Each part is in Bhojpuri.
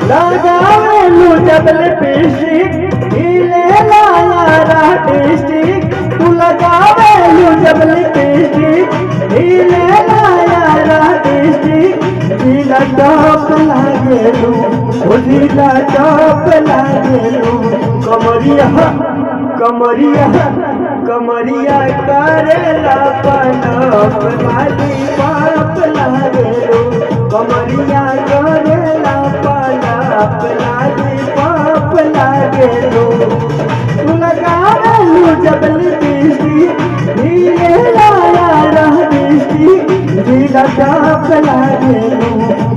लगावेलू जब लिपस्टिक हिले लायारा डिस्ट्रिक। तू लगावेलू जब लिपस्टिक हिले लायारा डिस्ट्रिक। जिला टॉप लागेलू ओ जिला टॉप लागेलू। कमरिया कमरिया कमरिया करेला पलप लाली पाप लागेलू। कमरिया करेला पलप लाली पाप लागेलू। तू लगावेलू जब लिपस्टिक हिले लायारा डिस्ट्रिक। जिला टॉप लागेलू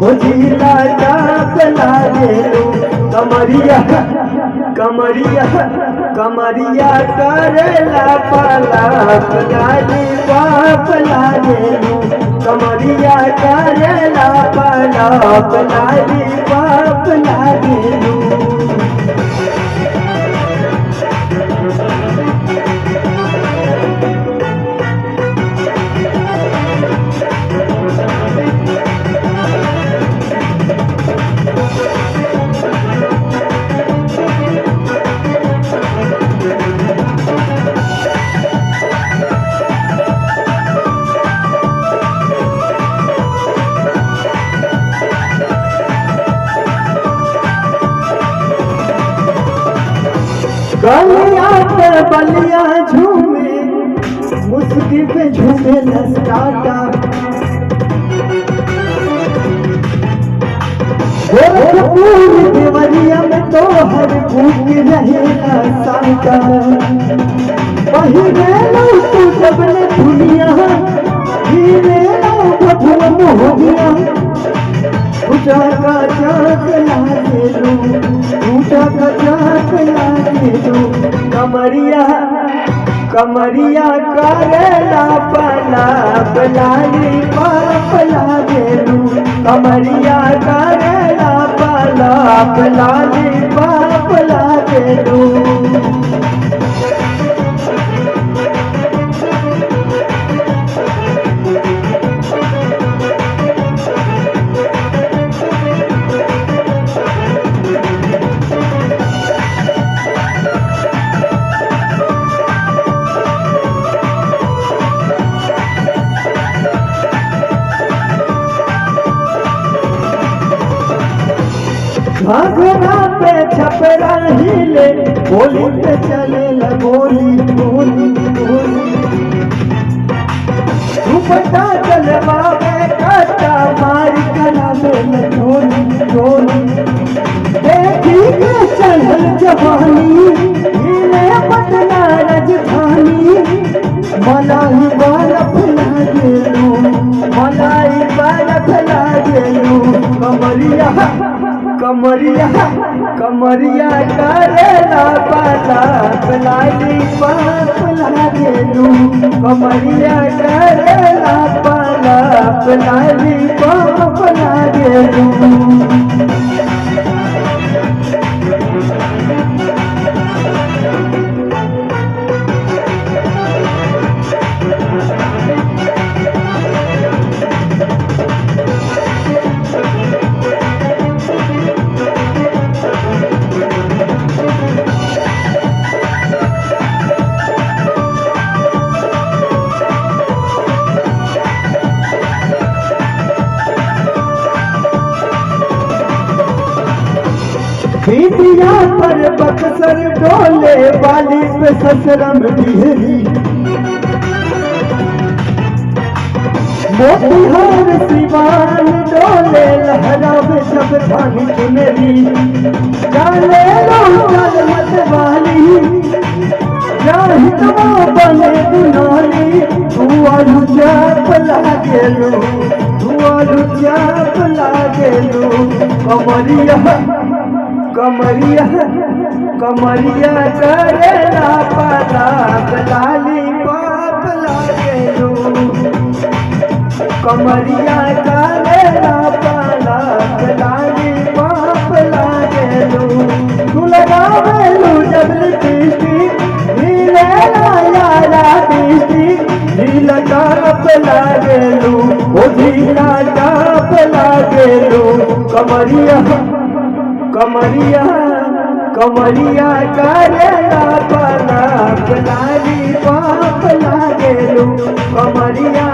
ओ जिला टॉप लागेलू। कमरिया कमरिया कमरिया करेला पलप लाली पाप लागेलू। कमरिया करेला पलप लाली पाप लागेलू। गलिया पे बलिया झूमे मुस्की पे झूमे नस्काटा। गोरखपुर देवरिया में तो हर भूख रहेला साटा। वही रेलो तू जब ने दुनिया हीरे भगवन हो गया। ऊँचा का चाक लागेलू ऊँचा का चाक लागेलू। कमरिया कमरिया करेला पलप लाली पाप लागेलू। कमरिया करेला पलप लाली पाप लागेलू। घाघरा पे छपरा हिले गोली पे चले गोली गोली गोली। दुपट्टा चलवा में काटा मार कला में गोली गोली। देखी के चढ़ल जवानी हिले पटना राजधानी। मलाई बर्फ लागेलू मलाई बर्फ लागेलू। कमरिया कमरिया कमरिया करेला पलप लाली पाप लागेलू। कमरिया करेला पलप लाली पाप लागेलू। बिटिया पर बक्सर डोले वाली पे ससरम बिहरी। मोतिहार सिवान डोले लहरावे जब धानी चुनरी। डाले चल मत वाली जाहिद बने दुनाली। तू आलू चाप लागेलू तू आलू चाप लागेलू। कमरिया कमरिया कमरिया करेला पलप लाली पाप लागेलू। कमरिया करेला पलप लाली पाप लागेलू। तू लगावेलू जब लिपस्टिक हिले लायारा डिस्ट्रिक। जिला टॉप लागेलू ओ जिला टॉप लागेलू। कमरिया कमरिया कमरिया करेला पलक लाली पाप लागेलू कमरिया